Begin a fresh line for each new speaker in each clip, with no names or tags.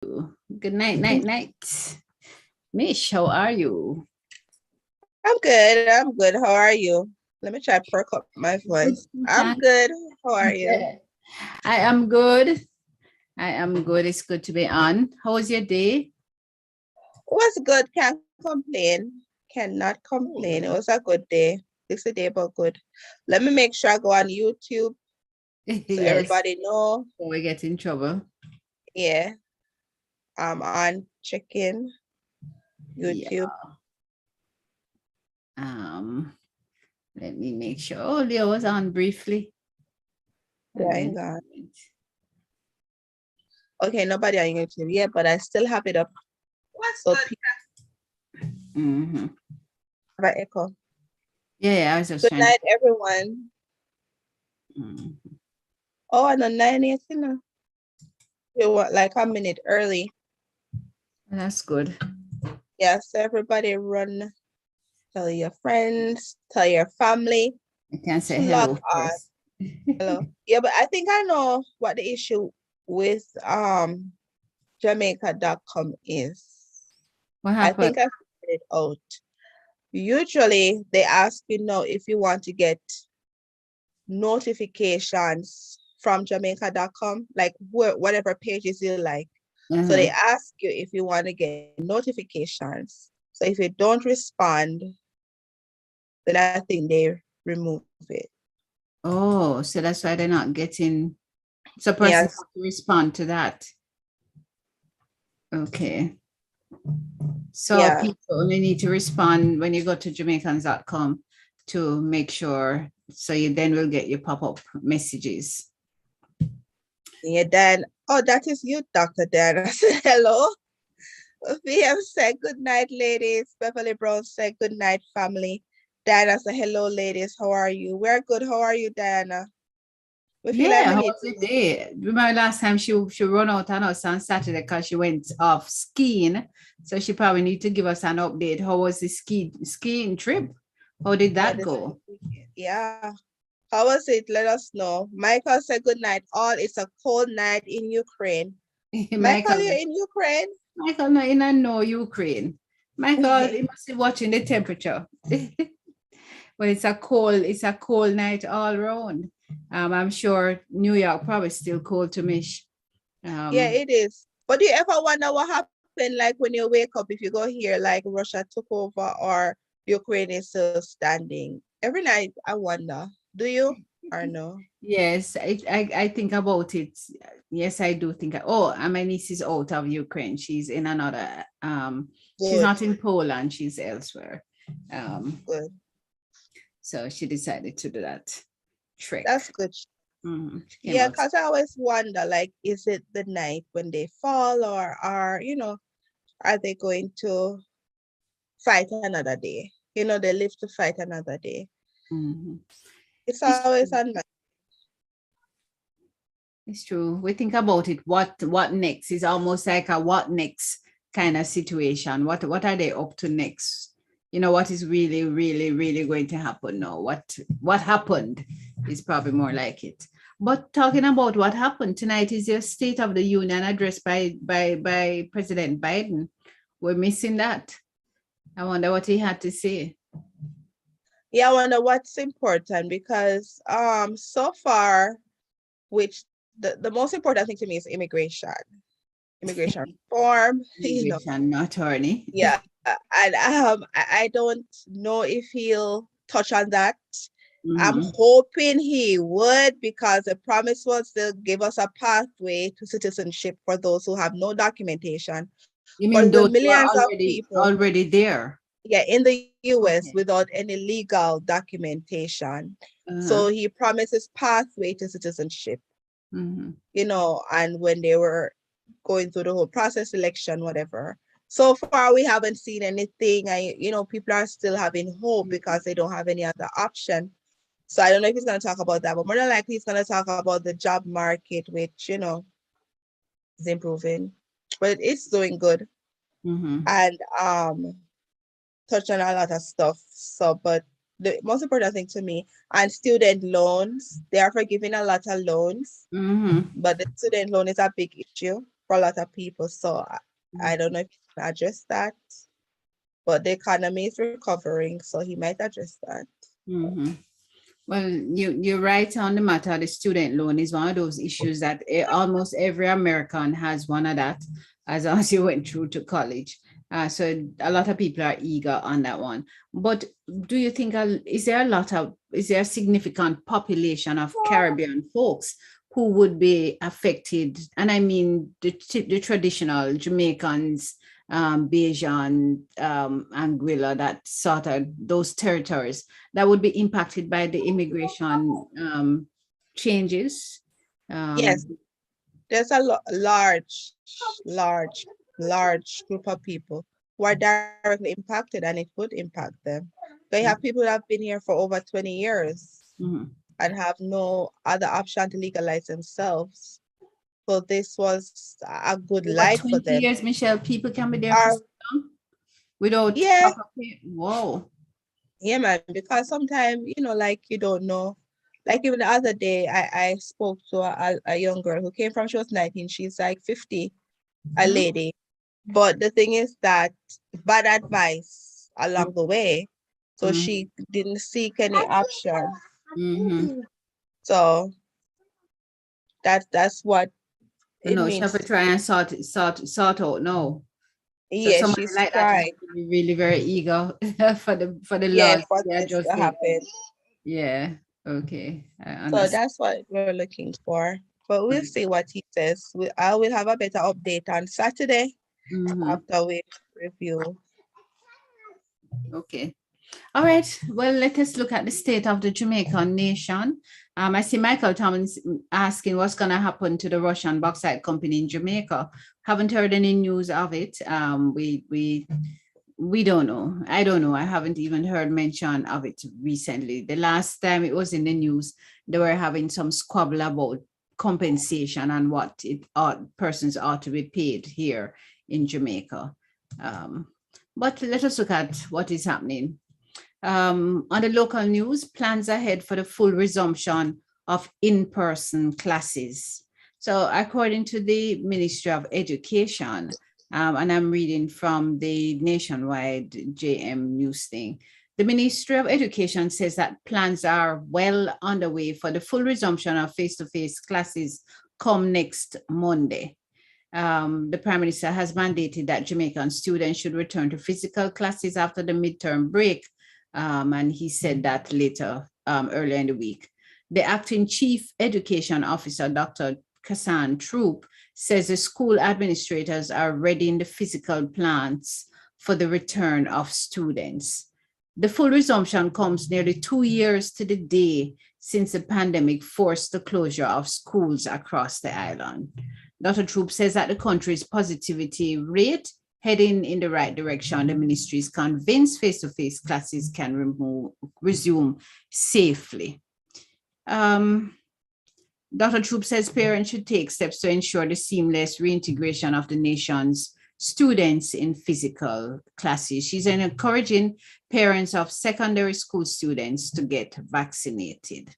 Good night, night, night. Mish, how are you?
I'm good. I'm good. How are you? Let me try perk up my voice. I'm good. How are you?
I am good. I am good. It's good to be on. How was your day?
It was good. Can't complain. Cannot complain. It was a good day. It's a day, but good. Let me make sure I go on YouTube so
Yes,
everybody know.
before we get in trouble.
Yeah, I'm on checking
Yeah.
YouTube.
Um, Let me make sure. Oh, Leo was on briefly.
Yeah,
And
hang
then
on. Okay, nobody on YouTube yet, but I still have it up. So
mm-hmm.
have an echo.
Yeah, I was just
Good
trying.
night, everyone.
Mm-hmm.
Oh, and on 9:00, you know. We were like a minute early.
That's good.
Yes, everybody run, tell your friends, tell your family
I can say
to log
hello
on.
first.
Hello. Yeah, but I think I know what the issue with Jamaica.com is.
What
I
happened?
think I figured it out. Usually they ask you now if you want to get notifications from Jamaica.com, like whatever pages you like. So they ask you if you want to get notifications. So if you don't respond, then I think they remove it.
Oh, so that's why they're not getting. So person
Yes.
has to respond to that. Okay. So
Yeah.
people only need to respond when you go to Jamaicans.com to make sure. So you then will get your pop-up messages.
Yeah, Dan. Oh, that is you, Dr. Dan. I said hello. We have said good night, ladies. Beverly Brown said good night, family. Diana said hello, ladies. How are you? We're good. How are you, Diana? We feel like
Yeah,
we
how
need
was the day? Remember last time she run out on us on Saturday because she went off skiing. So she probably need to give us an update. How was the skiing trip? How did that go?
Yeah. How was it? Let us know. Michael said good night. All it's a cold night in Ukraine. Michael,
Michael,
you're in Ukraine?
Michael, no, in no Ukraine. Michael, you must be watching the temperature. But it's a cold night all around. I'm sure New York probably still cold to Mish.
Yeah, it is. But do you ever wonder what happened, like when you wake up, if you go here, like Russia took over or Ukraine is still standing? Every night I wonder, do you or no?
Yes, I think about it. Yes, I do think. Oh, and my niece is out of Ukraine. She's in another. She's
Good,
not in Poland. She's elsewhere. Um,
good.
so she decided to do that
That's
trek.
good.
She came
Yeah,
out.
because I always wonder, like, is it the night when they fall or are they going to fight another day? They live to fight another day.
Mm-hmm.
It's
It's
always
true.
on my
It's true. We think about it. What next is almost like a what next kind of situation. What are they up to next? What is really, really, really going to happen now? What happened is probably more like it. But talking about what happened tonight is your State of the Union address by President Biden. We're missing that. I wonder what he had to say.
Yeah, I wonder what's important because so far, which the most important thing to me is immigration reform,
Immigration attorney.
Yeah. And I don't know if he'll touch on that. I'm
Mhm.
hoping he would because the promise was to give us a pathway to citizenship for those who have no documentation.
You
For
mean
the
those who are
millions of
already
people,
there?
yeah, in the US
Okay.
without any legal documentation. So
Uh-huh.
he promises pathway to citizenship,
Mhm.
and when they were going through the whole process, election, whatever. So far, we haven't seen anything. People are still having hope because they don't have any other option. So I don't know if he's going to talk about that, but more than likely he's going to talk about the job market, which, is improving, but it's doing good.
Mhm.
And touch on a lot of stuff. So, but the most important thing to me, and student loans, they are forgiving a lot of loans,
Mhm.
but the student loan is a big issue. for a lot of people. So I don't know if he can address that, but the economy is recovering, so he might address that.
Mhm. Well, you're right on the matter. The student loan is one of those issues that almost every American has one of that as you went through to college. So a lot of people are eager on that one. But do you think is there a significant population of Caribbean folks who would be affected? And I mean the traditional Jamaicans, Bajan, Anguilla, that sort of those territories that would be impacted by the immigration changes.
Yes, there's a large, large group of people who are directly impacted, and it would impact them. They have people that have been here for over 20 years
Mhm.
and have no other option to legalize themselves. So this was a good
Over
life for
20
them.
years, Michelle, people can be there for
Are
so long without
yeah,
proper pay. Whoa.
yeah, man. Because sometimes, like you don't know. Like even the other day, I spoke to a young girl who came from, she was 19, she's like 50, a
Mhm.
lady. But the thing is that bad advice along the way. So
Mhm.
she didn't seek any option.
Mhm.
So that's what it
No, she have to
means.
try and sort out. No. So
Yeah,
somebody
she's
like that has
tried.
to be really very eager for the
Yeah,
laws
for
to be
this to
adjusted.
happen.
Yeah. Okay. I
So
understand.
that's what we're looking for. But we'll see what he says. I will have a better update on Saturday
Mhm.
after we review.
Okay. All right. Well, let us look at the state of the Jamaican nation. I see Michael Thomas asking what's going to happen to the Russian bauxite company in Jamaica. Haven't heard any news of it. We don't know. I don't know. I haven't even heard mention of it recently. The last time it was in the news, they were having some squabble about compensation and what persons ought to be paid here in Jamaica. Um, but let us look at what is happening. On the local news, plans ahead for the full resumption of in-person classes. So according to the Ministry of Education, and I'm reading from the nationwide JM News thing, the Ministry of Education says that plans are well underway for the full resumption of face-to-face classes come next Monday. The Prime Minister has mandated that Jamaican students should return to physical classes after the midterm break. And he said that earlier in the week. The acting chief education officer, Dr. Kassan Troop, says the school administrators are readying the physical plans for the return of students. The full resumption comes nearly 2 years to the day since the pandemic forced the closure of schools across the island. Dr. Troop says that the country's positivity rate heading in the right direction. The ministry is convinced face-to-face classes can resume safely. Dr. Troop says parents should take steps to ensure the seamless reintegration of the nation's students in physical classes. She's encouraging parents of secondary school students to get vaccinated.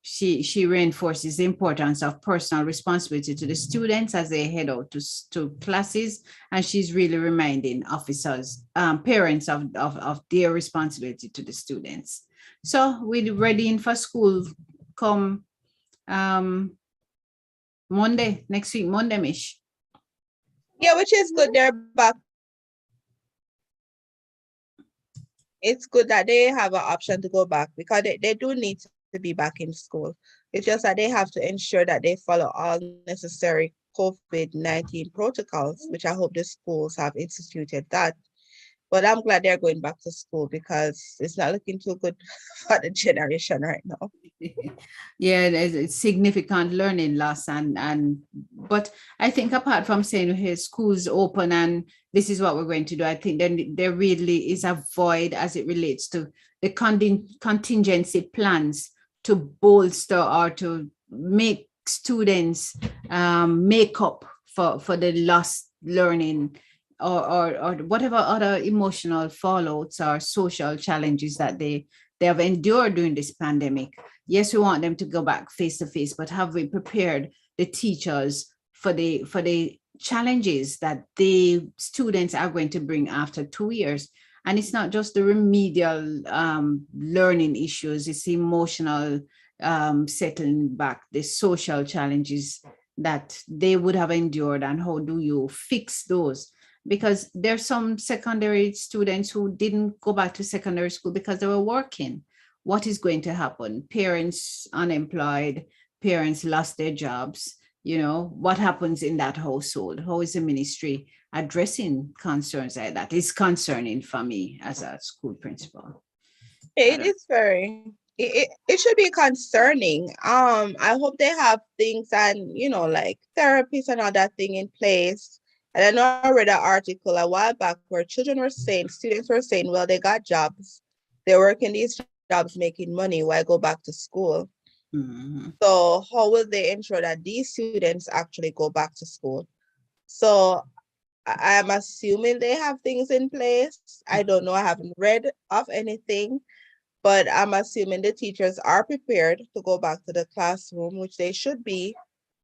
She reinforces the importance of personal responsibility to the students as they head out to classes, and she's really reminding parents of their responsibility to the students. So we're ready for school come Monday, next week, Monday, Mish.
Yeah, which is good. They're back. It's good that they have an option to go back because they do need to be back in school. It's just that they have to ensure that they follow all necessary COVID-19 protocols, which I hope the schools have instituted that. But I'm glad they're going back to school because it's not looking too good for the generation right now.
Yeah, there's significant learning loss but I think apart from saying hey, schools open and this is what we're going to do, I think then there really is a void as it relates to the contingency plans to bolster or to make students make up for the lost learning or whatever other emotional fallouts or social challenges that they have endured during this pandemic. Yes, we want them to go back face to face, but have we prepared the teachers for the challenges that the students are going to bring after 2 years. And it's not just the remedial learning issues, it's emotional settling back, the social challenges that they would have endured, and how do you fix those? Because there's some secondary students who didn't go back to secondary school because they were working. What is going to happen? Parents unemployed, parents lost their jobs. What happens in that household? How is the ministry addressing concerns like that? It's concerning for me as a school principal.
It is very, it should be concerning. I hope they have things and, like therapies and all that thing in place. And I know I read an article a while back where students were saying, well, they got jobs. They're working these jobs, making money. Why go back to school?
Mm-hmm.
So how will they ensure that these students actually go back to school? So I am assuming they have things in place. I don't know. I haven't read of anything, but I'm assuming the teachers are prepared to go back to the classroom, which they should be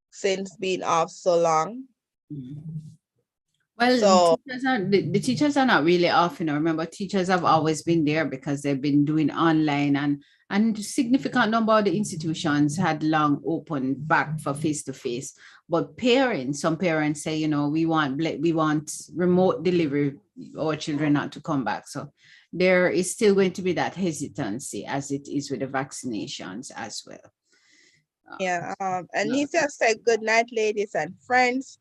since being off so long.
Mm-hmm. Well,
So
the teachers are not really off, Remember, teachers have always been there because they've been doing online, and significant number of the institutions had long opened back for face-to-face. But some parents say, we want remote delivery, our children not to come back. So there is still going to be that hesitancy, as it is with the vaccinations as well.
yeah, Anissa said, good night, ladies and friends.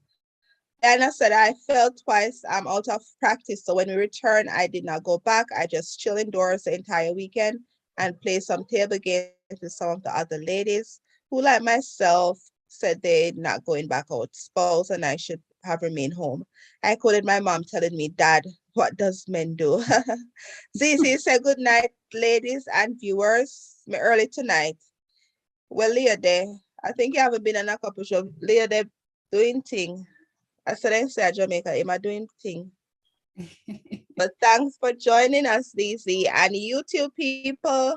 Diana said, I fell twice. I'm out of practice. So when we return, I did not go back. I just chill indoors the entire weekend and play some table games with some of the other ladies who, like myself, said they're not going back out. Spouse and I should have remained home. I quoted my mom telling me, Dad, what does men do? Zizi said, good night, ladies and viewers. Me early tonight. Well, Leah there. I think you haven't been in a couple shows. Leah there doing thing. I said, I say Jamaica, am I doing thing? But thanks for joining us, DZ. And YouTube people,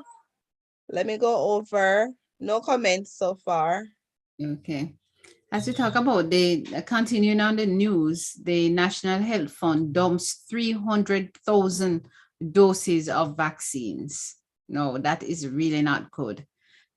let me go over. No comments so far.
Okay. As we talk about continuing on the news, the National Health Fund dumps 300,000 doses of vaccines. No, that is really not good.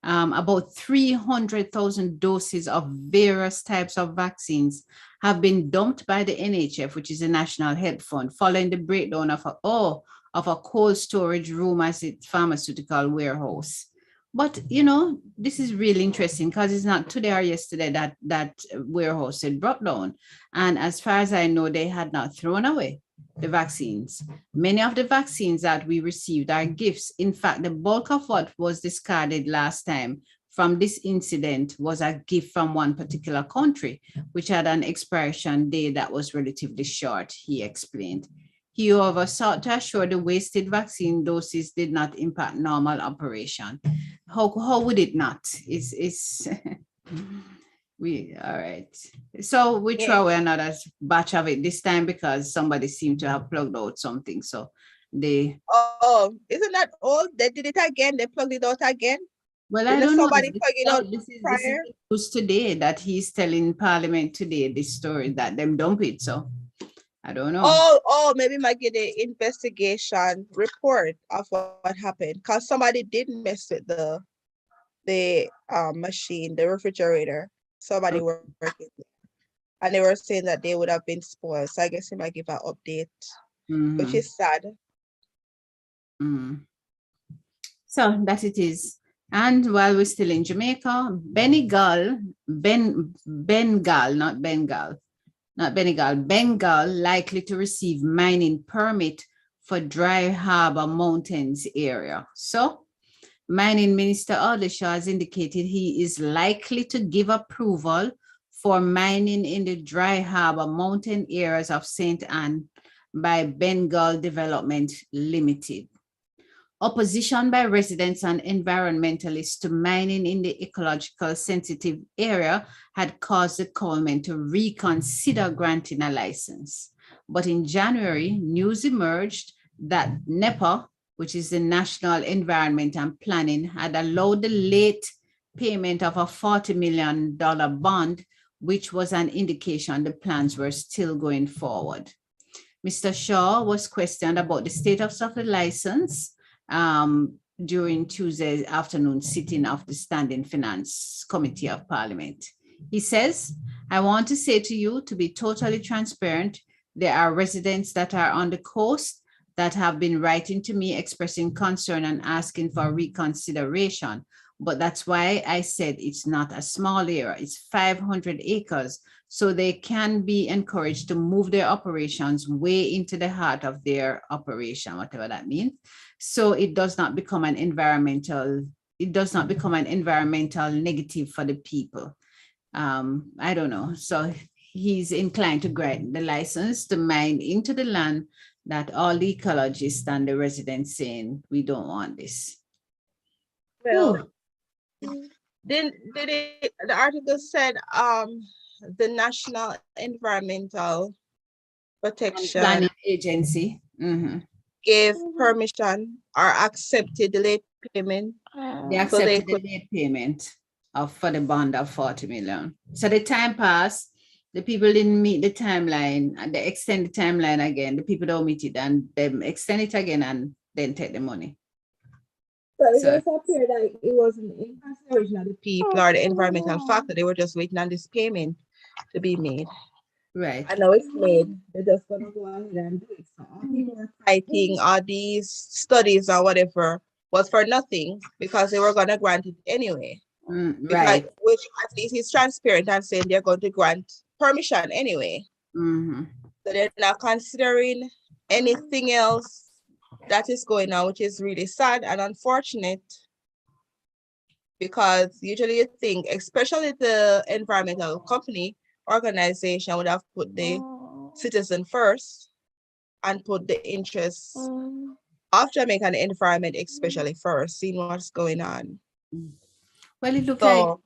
About 300,000 doses of various types of vaccines have been dumped by the NHF, which is the National Health Fund, following the breakdown of a cold storage room as its pharmaceutical warehouse. But, this is really interesting because it's not today or yesterday that warehouse had brought down. And as far as I know, they had not thrown away the vaccines. Many of the vaccines that we received are gifts. In fact, the bulk of what was discarded last time from this incident was a gift from one particular country, which had an expiration date that was relatively short, he explained. He, however, sought to assure the wasted vaccine doses did not impact normal operation. How would it not? It's all right. So we throw away another batch of it this time because somebody seemed to have plugged out something. So they
isn't that all? They did it again, they plugged it out again.
Well, I don't know. This is news today that he's telling Parliament today this story that them dump it. So I don't know.
Oh, maybe might get an investigation report of what happened because somebody did mess with the machine, the refrigerator. Somebody working there. And they were saying that they would have been spoiled. So I guess he might give an update, which is sad.
So that it is. And while we're still in Jamaica, Bengal, likely to receive mining permit for Dry Harbor Mountains area. So Mining Minister Aldershaw has indicated he is likely to give approval for mining in the Dry Harbor mountain areas of St. Anne by Bengal Development Limited. Opposition by residents and environmentalists to mining in the ecological sensitive area had caused the government to reconsider granting a license. But in January, news emerged that NEPA, which is the National Environment and Planning, had allowed the late payment of a $40 million bond, which was an indication the plans were still going forward. Mr. Shaw was questioned about the status of the license during Tuesday afternoon sitting of the Standing Finance Committee of Parliament. He says, I want to say to you, to be totally transparent, there are residents that are on the coast that have been writing to me expressing concern and asking for reconsideration. But that's why I said it's not a small area, it's 500 acres. So they can be encouraged to move their operations way into the heart of their operation, whatever that means. So it does not become an environmental negative for the people. I don't know. So he's inclined to grant the license to mine into the land that all the ecologists and the residents saying, we don't want this.
Well, the article said the National Environmental Protection
Planning Agency
gave permission or accepted the late payment.
They accepted the late payment for the bond of 40 million. So the time passed, the people didn't meet the timeline, and they extend the timeline again. The people don't meet it, and they extend it again and then take the money.
But it just appeared like it wasn't in consideration of the people or the environmental factor. They were just waiting on this payment to be made.
Right.
I know it's made. They're just gonna go ahead and do it. So all people were fighting, all these studies or whatever was for nothing because they were gonna grant it anyway.
Right.
Which at least is transparent and saying they're going to grant permission anyway. So they're not considering anything else that is going on, which is really sad and unfortunate, because usually you think, especially the environmental company organization, would have put the citizen first and put the interests of Jamaican environment especially first, seeing what's going on.
Well, it looks like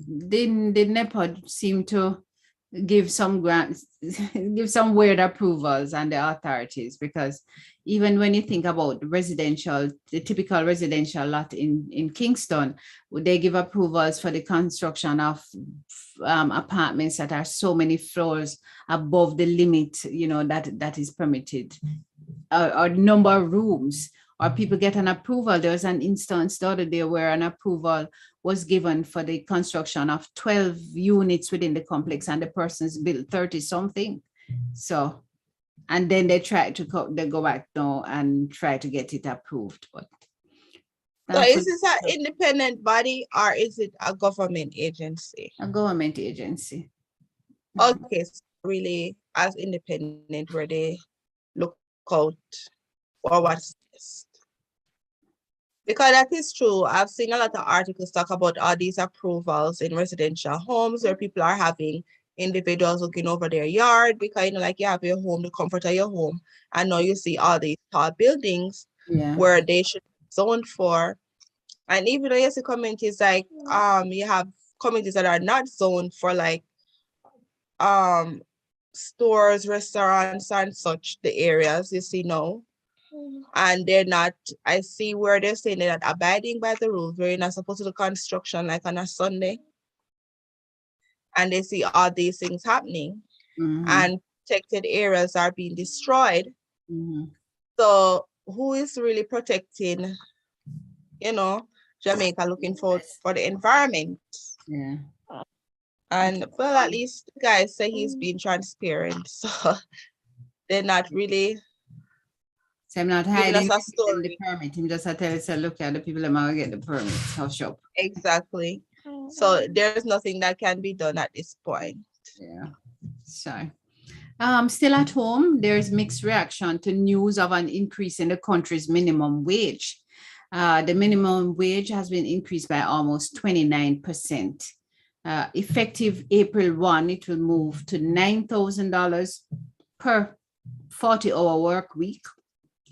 the NEPA seem to give some grants, give some weird approvals and the authorities, because even when you think about the typical residential lot in Kingston, they give approvals for the construction of apartments that are so many floors above the limit, that is permitted, or number of rooms, or people get an approval. There was an instance the other day where an approval was given for the construction of 12 units within the complex, and the person's built 30 something. So, and then they go back now and try to get it approved. But
so is this an independent body or is it a government agency?
A government agency.
Okay, so really as independent where they look out for what's best. Because that is true. I've seen a lot of articles talk about all these approvals in residential homes where people are having individuals looking over their yard, because like you have your home, the comfort of your home, and now you see all these tall buildings where they should be zoned for. And even though you see communities like you have communities that are not zoned for like stores, restaurants, and such, the areas you see now. And they're not, I see where they're saying they're not abiding by the rules, where you're not supposed to do construction like on a Sunday. And they see all these things happening, and protected areas are being destroyed. So who is really protecting, Jamaica, looking for the environment?
Yeah.
And well, at least the guy say he's being transparent. So they're not really.
So I'm not hiding the permit. I'm just tell you, look at the people that might get the permit. How shop.
Exactly. So there's nothing that can be done at this point.
Yeah. So still at home, there's mixed reaction to news of an increase in the country's minimum wage. The minimum wage has been increased by almost 29%. Effective April 1, it will move to $9,000 per 40-hour work week,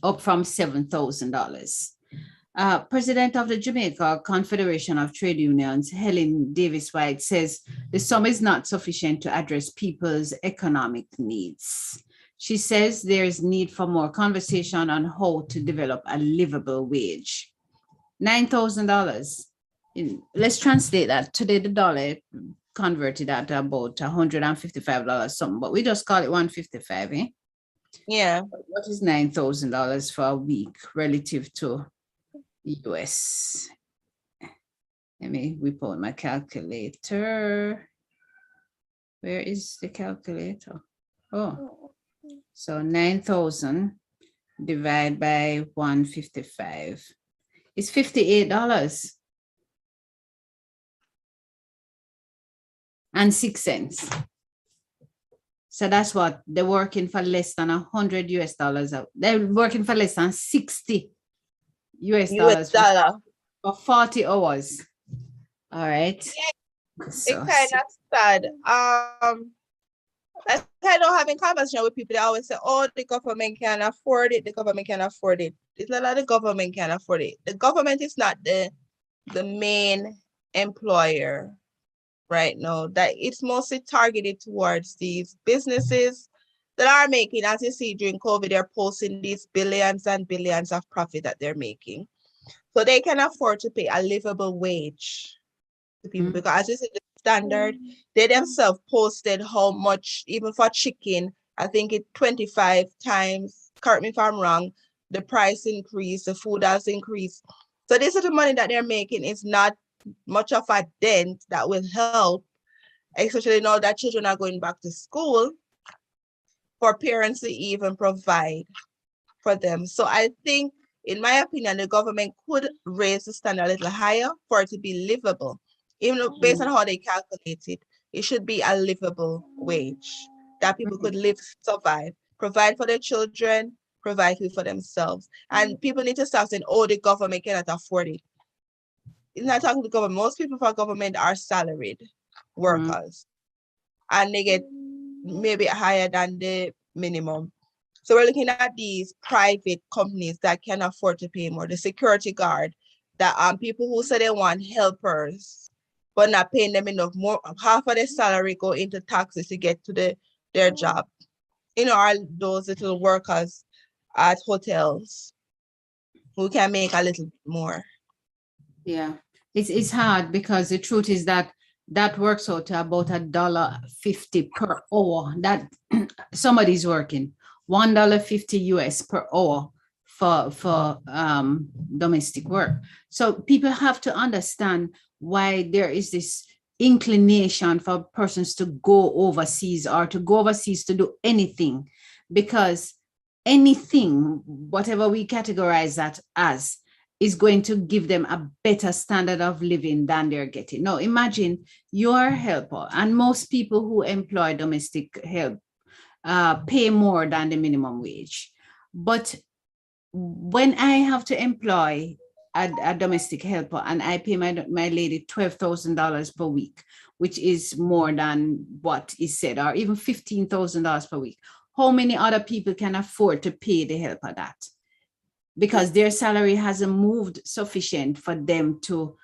up from $7,000. President of the Jamaica Confederation of Trade Unions, Helen Davis-White, says the sum is not sufficient to address people's economic needs. She says there is need for more conversation on how to develop a livable wage. $9,000. let's translate that. Today, the dollar converted at about $155 something, but we just call it 155, eh?
Yeah.
What is $9,000 for a week relative to US? Let me whip out my calculator. Where is the calculator? Oh, so 9,000 divided by 155 is $58.06. So that's what they're working for less than $100 US. They're working for less than 60 US dollars for 40 hours. All right.
So, it's kind of sad. Like I don't having conversation with people, they always say, oh, the government can afford it, the government can afford it. It's not that the government can afford it. The government is not the main employer right now. That it's mostly targeted towards these businesses that are making, as you see during COVID, they're posting these billions and billions of profit that they're making. So they can afford to pay a livable wage to people because as you said, the standard, they themselves posted how much, even for chicken, I think it 25 times, correct me if I'm wrong, the price increased, the food has increased. So this is the money that they're making is not much of a dent that will help, especially now that children are going back to school, for parents to even provide for them. So I think, in my opinion, the government could raise the standard a little higher for it to be livable. Even though based on how they calculate it, it should be a livable wage that people could live, survive, provide for their children, provide food for themselves. And people need to start saying, oh, the government cannot afford it. It's not talking to the government. Most people for government are salaried workers. And they get maybe higher than the minimum. So we're looking at these private companies that can afford to pay more. The security guard, that people who say they want helpers, but not paying them enough. More, half of their salary go into taxes to get to their job. You know, are those little workers at hotels who can make a little more.
Yeah, it's hard because the truth is that works out to about $1.50 per hour. That somebody's working $1.50 US per hour for domestic work. So people have to understand why there is this inclination for persons to go overseas or to go overseas to do anything, because anything, whatever we categorize that as, is going to give them a better standard of living than they're getting. Now, imagine you're a helper, and most people who employ domestic help pay more than the minimum wage. But when I have to employ a domestic helper and I pay my lady $12,000 per week, which is more than what is said, or even $15,000 per week, how many other people can afford to pay the helper that? Because their salary hasn't moved sufficient for them to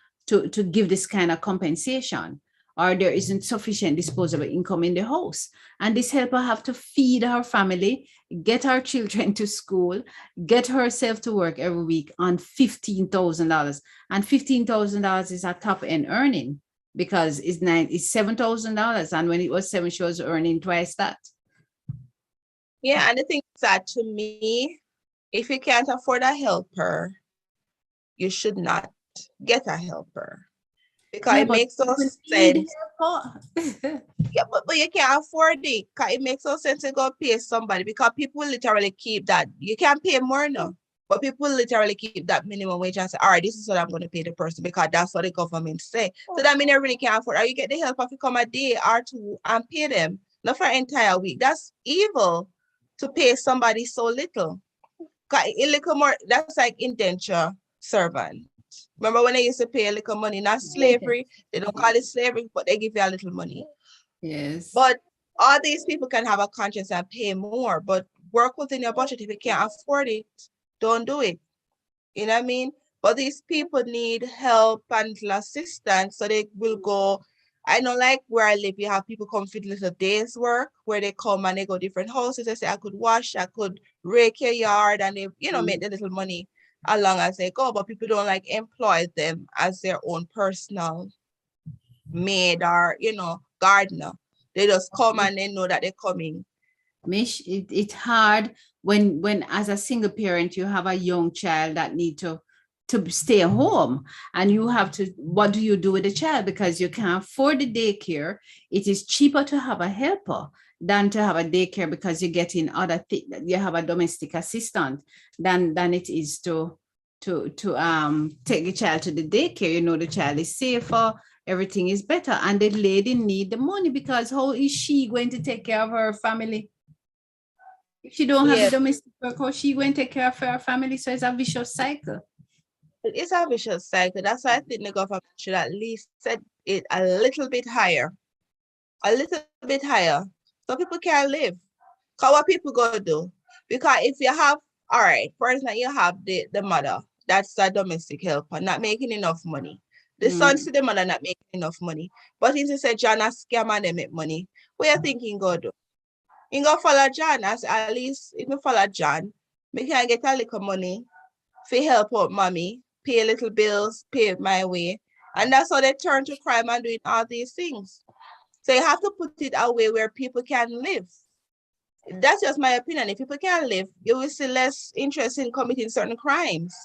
give this kind of compensation, or there isn't sufficient disposable income in the house. And this helper have to feed her family, get her children to school, get herself to work every week on $15,000. And $15,000 is a top end earning, because it's $7,000. And when it was 7, she was earning twice that.
Yeah, and the thing is that, to me, if you can't afford a helper, you should not get a helper, because it makes no sense. Yeah, but you can't afford it, because it makes no sense to go pay somebody, because people literally keep that. You can't pay more now, but people literally keep that minimum wage and say, all right, this is what I'm going to pay the person, because that's what the government say. So that means they really can't afford it. Or you get the helper if you come a day or two and pay them, not for an entire week. That's evil to pay somebody so little. A little more, that's like indenture servant. Remember when they used to pay a little money, not slavery. They don't call it slavery, but they give you a little money.
Yes.
But all these people can have a conscience and pay more, but work within your budget. If you can't afford it, don't do it. You know what I mean? But these people need help and assistance, so they will go. I know, like where I live, you have people come for little days work, where they come and they go different houses. They say, I could wash, I could rake your yard, and they, make the little money. along as they go, but people don't like employ them as their own personal maid or, gardener. They just come and they know that they're coming.
Mish, it's hard when as a single parent you have a young child that need to stay home, and you have to, what do you do with the child, because you can't afford the daycare. It is cheaper to have a helper than to have a daycare, because you get in other things, you have a domestic assistant than it is to take the child to the daycare. The child is safer, everything is better, and the lady need the money, because how is she going to take care of her family if she don't have the domestic work? How she going to take care of her family? So it's a vicious cycle.
It's a vicious cycle. That's why I think the government should at least set it a little bit higher. So people can live. Because what people gonna do? Because if you have, all right, for instance, you have the mother, that's a domestic helper, not making enough money. The son see the mother not making enough money. But if you say John a scam and they make money, what you thinking go do? You go follow John, as at least if you follow John, we can get a little money for help out mommy, pay little bills, pay it my way. And that's how they turn to crime and doing all these things. So you have to put it away where people can live. That's just my opinion. If people can live, you will see less interest in committing certain crimes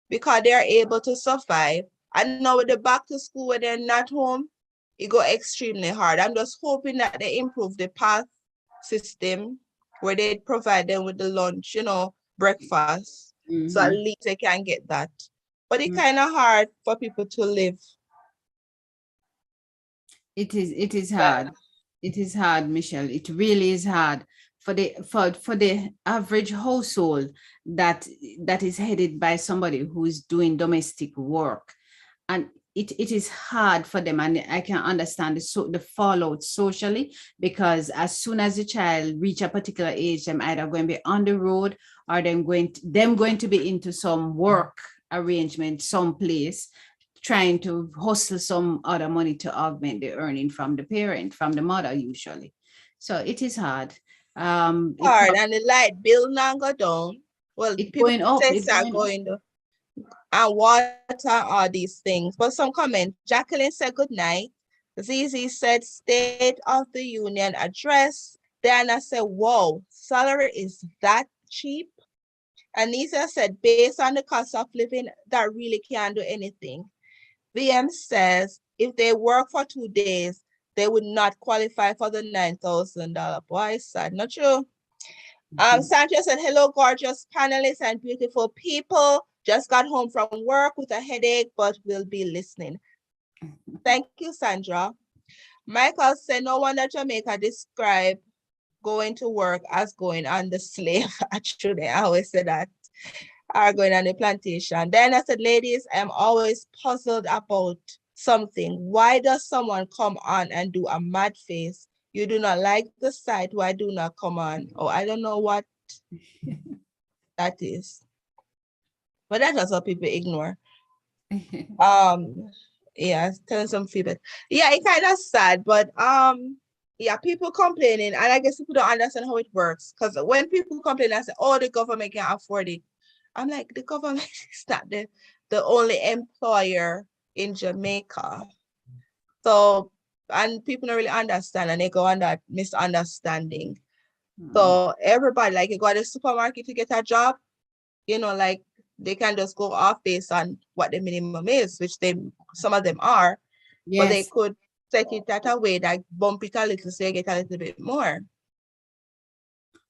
because they are able to survive. And now with the back to school when they're not home, it go extremely hard. I'm just hoping that they improve the path system where they provide them with the lunch, breakfast. So at least they can get that. But it's kind of hard for people to live.
It is hard. It is hard, Michelle. It really is hard for the average household that is headed by somebody who is doing domestic work. And it is hard for them, and I can understand the fallout socially, because as soon as the child reach a particular age, them either going to be on the road, or them going to be into some work arrangement someplace, trying to hustle some other money to augment the earning from the parent, from the mother usually. So it is hard.
And the light bill now go down. Well, people
going up,
say are going to, and water, all these things. But some comment, Jacqueline said good night. Zizi said State of the Union address. Diana said, whoa, salary is that cheap? Anissa said, based on the cost of living, that really can't do anything. VM says, if they work for 2 days, they would not qualify for the $9,000. Boy, sad, not true. Sanchez said, hello, gorgeous panelists and beautiful people. Just got home from work with a headache, but will be listening. Thank you, Sandra. Michael said, no wonder Jamaica described going to work as going on the slave. Actually, I always say that. Are going on the plantation. Then I said, ladies, I'm always puzzled about something. Why does someone come on and do a mad face? You do not like the sight. Why do not come on? Oh, I don't know what that is. But that's just what people ignore. Yeah, telling some feedback. Yeah, it's kind of sad, but yeah, people complaining, and I guess people don't understand how it works. Because when people complain, I say, oh, the government can't afford it. I'm like, the government is not the only employer in Jamaica. So, and people don't really understand, and they go on that misunderstanding. So everybody, like, you go to the supermarket to get a job, like they can just go off based on what the minimum is, which some of them are, yes. But they could set it that a way that bump it a little so you get a little bit more.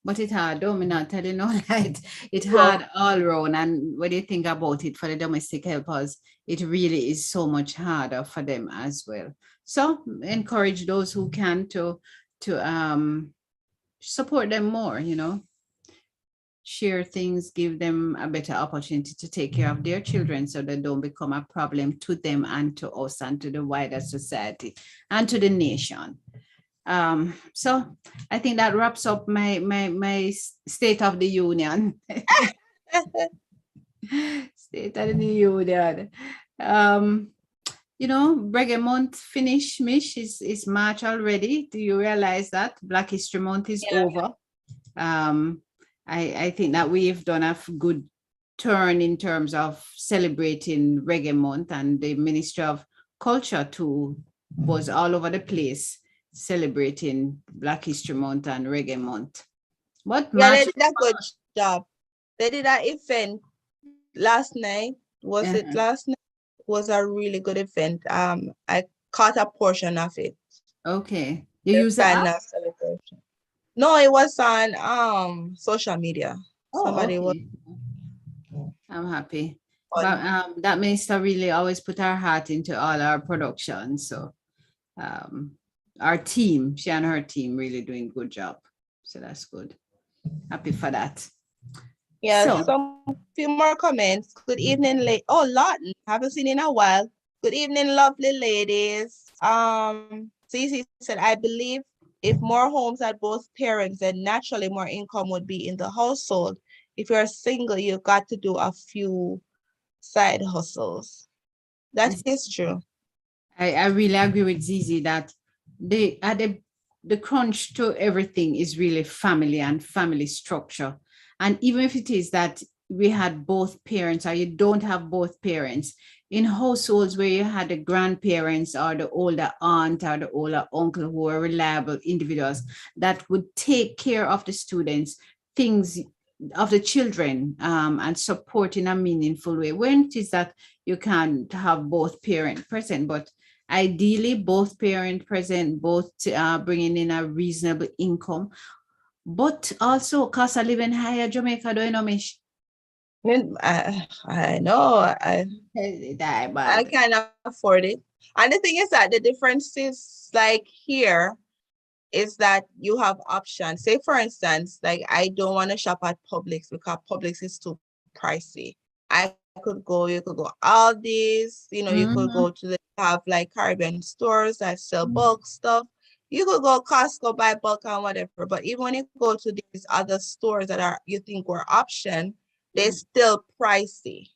But it's hard, don't me not tell you no light. It's hard all around. And when you think about it, for the domestic helpers, it really is so much harder for them as well. So encourage those who can to support them more, share things, give them a better opportunity to take care of their children so they don't become a problem to them and to us and to the wider society and to the nation. So I think that wraps up my State of the Union. State of the Union. Reggae month finish, Mish, is March already. Do you realize that Black History Month is over? I think that we've done a good turn in terms of celebrating Reggae Month, and the Ministry of Culture too was all over the place celebrating Black History Month and Reggae Month. What
Yeah, they
match?
did a good job. They did an event last night. Was it last night? It was a really good event. I caught a portion of it.
Okay. You
The
use the
kind
app?
of celebration. No, it was on social media.
Oh,
Somebody was
okay. I'm happy. But
on.
that minister really always put her heart into all our productions. So um, our team, she and her team really doing good job. So that's good. Happy for that.
Yeah,
So
some few more comments. Good evening, oh Lawton. Haven't seen in a while. Good evening, lovely ladies. Cece said, I believe if more homes had both parents, then naturally more income would be in the household. If you're single, you've got to do a few side hustles. That is true.
I really agree with Zizi that the crunch to everything is really family and family structure. And even if it is that we had both parents or you don't have both parents, in households where you had the grandparents or the older aunt or the older uncle who are reliable individuals that would take care of the students, things of the children, and support in a meaningful way. When it is that you can't have both parents present, but ideally both parents present, both bringing in a reasonable income, but also cost of living higher Jamaica, do you know, Mish?
I know. I can't afford it. And the thing is that the difference is like here is that you have options. Say for instance, like I don't want to shop at Publix because Publix is too pricey. I could go, you could go Aldi's, you could go to have like Caribbean stores that sell bulk stuff. You could go Costco, buy bulk and whatever. But even when you go to these other stores that are you think were option, they're still pricey.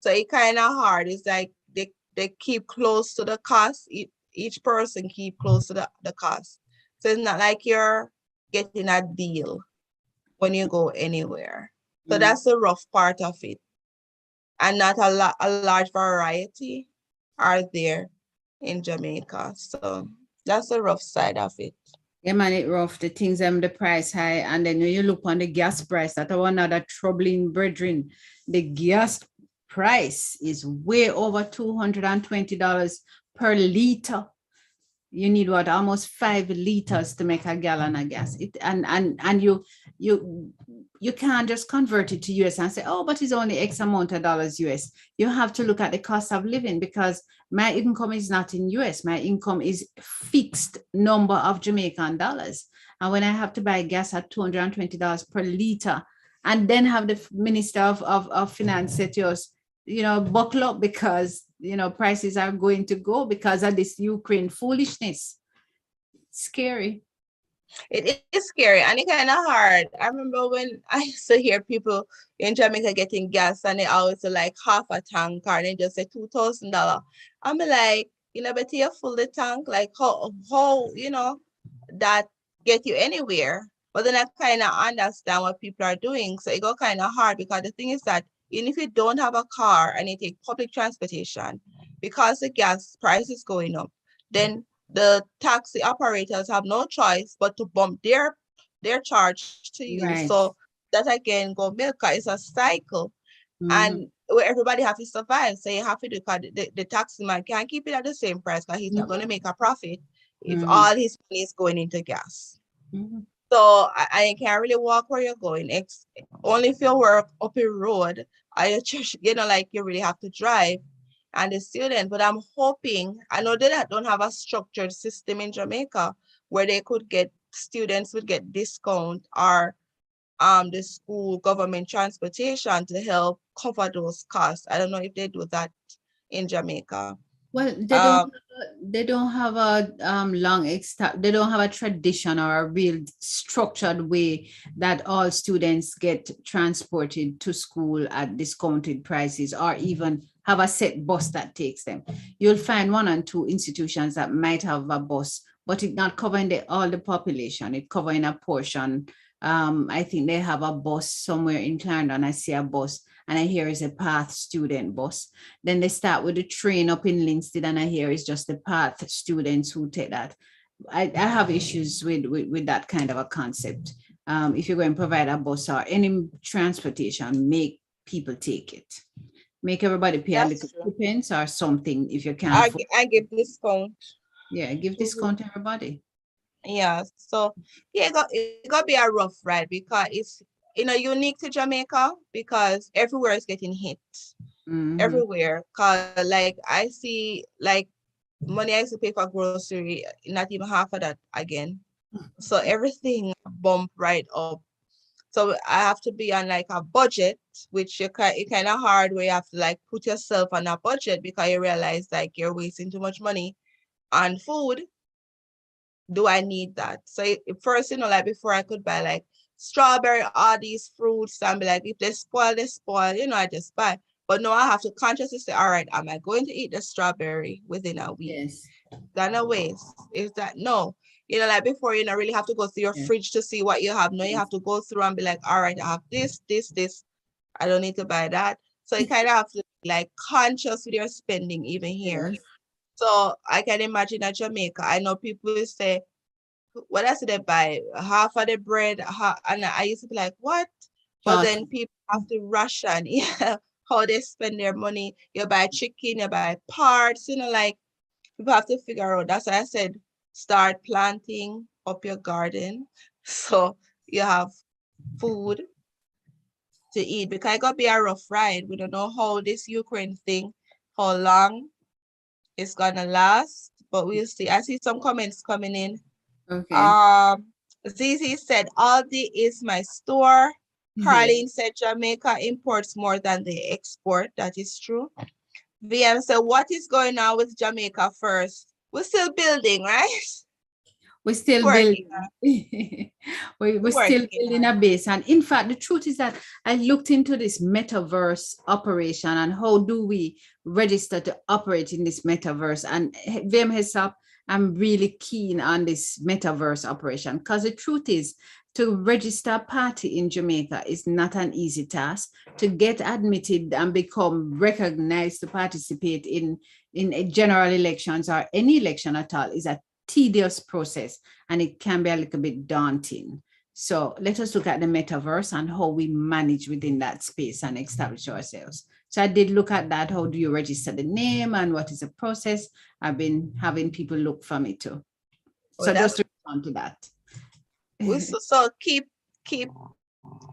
So it kind of hard. It's like they keep close to the cost. Each person keep close to the cost. So it's not like you're getting a deal when you go anywhere. So that's the rough part of it. And not a large variety are there in Jamaica. So that's the rough side of it.
Yeah, man, it rough. The things the price high, and then when you look on the gas price, that one other troubling brethren. The gas price is way over $220 per liter. You need what, almost 5 liters to make a gallon of gas. And you can't just convert it to US and say, oh, but it's only X amount of dollars US. You have to look at the cost of living, because my income is not in US. My income is fixed number of Jamaican dollars. And when I have to buy gas at $220 per liter, and then have the Minister of Finance say to us, buckle up, because prices are going to go because of this Ukraine foolishness. Scary.
It is scary and it's kind of hard. I remember when I used to hear people in Jamaica getting gas and they always say like half a tank, and they just say $2,000. I'm like, better you full the tank, like how that get you anywhere. But then I kind of understand what people are doing. So it got kind of hard, because the thing is that even if you don't have a car and you take public transportation, because the gas price is going up, then the taxi operators have no choice but to bump their charge to you.
Right.
So that again go milk is a cycle. And where everybody have to survive. So you have to do, because the taxi man can't keep it at the same price, because he's not going to make a profit if all his money is going into gas. So I can't really walk where you're going. It's only if you work up a road, I just, like you really have to drive and the student. But I'm hoping, I know they don't have a structured system in Jamaica where they could get, students would get discount, or the school government transportation to help cover those costs. I don't know if they do that in Jamaica.
Well, they don't have a they don't have a tradition or a real structured way that all students get transported to school at discounted prices, or even have a set bus that takes them. You'll find one and two institutions that might have a bus, but it's not covering all the population. It's covering a portion. I think they have a bus somewhere in Clarendon. I see a bus, and I hear it's a Path student bus. Then they start with the train up in Linstead, and I hear it's just the Path students who take that. I have issues with that kind of a concept. If you're going to provide a bus or any transportation, make people take it. Make everybody pay a little
That's true.
pence or something if you can't.
I give discount.
Yeah, give discount to everybody.
Yeah, so yeah, it got be a rough ride because it's unique to Jamaica because everywhere is getting hit. Everywhere. Cause like I see like money I used to pay for grocery, not even half of that again. So everything bump right up. So I have to be on like a budget, which it kind of hard where you have to like put yourself on a budget because you realize like you're wasting too much money on food. Do I need that? So first, like before I could buy like strawberry, all these fruits, and be like, if they spoil, I just buy. But no, I have to consciously say, all right, am I going to eat the strawberry within a week?
Yes.
Then a waste. Is that no? Like before, really have to go through your fridge to see what you have. No, you have to go through and be like, all right, I have this. I don't need to buy that. So you kind of have to be like conscious with your spending even here.
Yes.
So I can imagine at Jamaica, I know people will say, what else did they buy? Half of the bread, and I used to be like, what? But then people have to ration, yeah, how they spend their money. You buy chicken, you buy parts, like people have to figure out. That's why I said, start planting up your garden. So you have food to eat because it got to be a rough ride. We don't know how this Ukraine thing, how long it's gonna last, but we'll see. I see some comments coming in.
Okay.
Zizi said, Aldi is my store. Carlene said, Jamaica imports more than they export. That is true. VM said, what is going on with Jamaica first? We're still building, right?
We're still building. We're still building a base. And in fact, the truth is that I looked into this metaverse operation and how do we register to operate in this metaverse. And VM heads up, I'm really keen on this metaverse operation because the truth is to register a party in Jamaica is not an easy task. To get admitted and become recognized to participate in general elections or any election at all is a tedious process, and it can be a little bit daunting. So let us look at the metaverse and how we manage within that space and establish ourselves. So I did look at that. How do you register the name and what is the process? I've been having people look for me too. So just respond to that.
So keep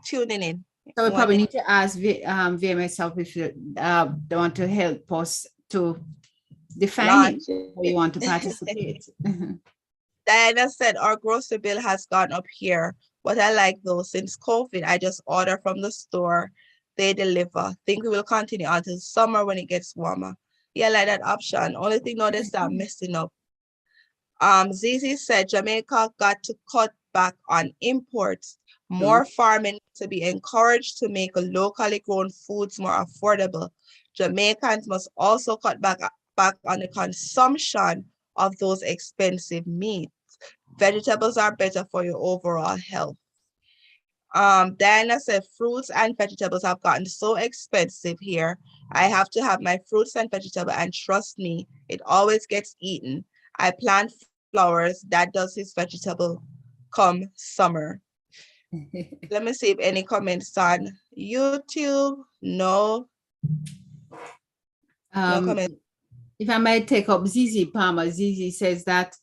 tuning in.
So we probably need to ask VMSF if you they want to help us to define it, how you want to participate.
Diana said, our grocery bill has gone up here. What I like though, since COVID, I just order from the store. They deliver. Think we will continue until summer when it gets warmer. Yeah, like that option. Only thing now they start messing up. Zizi said, Jamaica got to cut back on imports. More farming to be encouraged to make locally grown foods more affordable. Jamaicans must also cut back on the consumption of those expensive meats. Vegetables are better for your overall health. Diana said, fruits and vegetables have gotten so expensive here. I have to have my fruits and vegetables, and trust me, it always gets eaten. I plant flowers, that does his vegetable come summer. Let me see if any comments on YouTube. No. No comment.
If I might take up Zizi Palmer, Zizi says that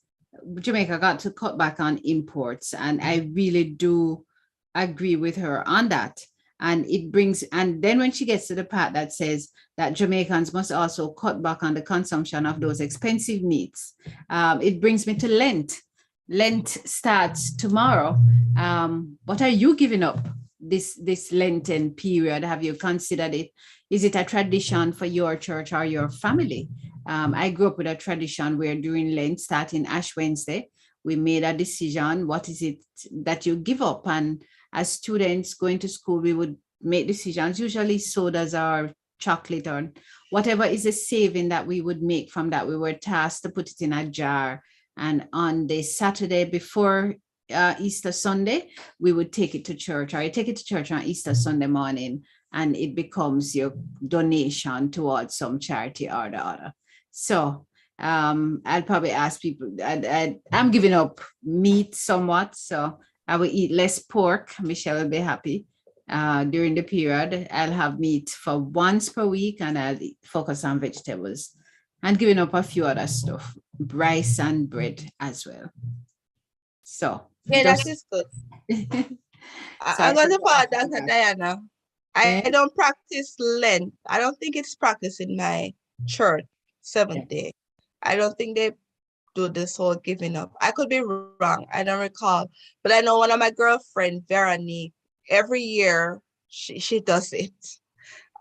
Jamaica got to cut back on imports, and I really do agree with her on that. And it brings, and then when she gets to the part that says that Jamaicans must also cut back on the consumption of those expensive meats, it brings me to Lent. Lent starts tomorrow. What are you giving up this Lenten period? Have you considered it? Is it a tradition for your church or your family? I grew up with a tradition where during Lent, starting Ash Wednesday, we made a decision. What is it that you give up? And as students going to school, we would make decisions, usually sodas or chocolate or whatever is a saving that we would make from that. We were tasked to put it in a jar And on the Saturday before Easter Sunday, we would take it to church, or I take it to church on Easter Sunday morning, and it becomes your donation towards some charity or the other. So I'll probably ask people, I'm giving up meat somewhat, so I will eat less pork. Michelle will be happy. During the period, I'll have meat for once per week, and I'll focus on vegetables, and giving up a few other stuff, rice and bread as well. So
Yeah, that
just
is good.
so
I'm going to follow Dr. Diana. I
yeah.
don't practice Lent. I don't think it's practiced in my church, Seventh Day. I don't think they do this whole giving up. I could be wrong. I don't recall. But I know one of my girlfriends, Veronique, every year she does it.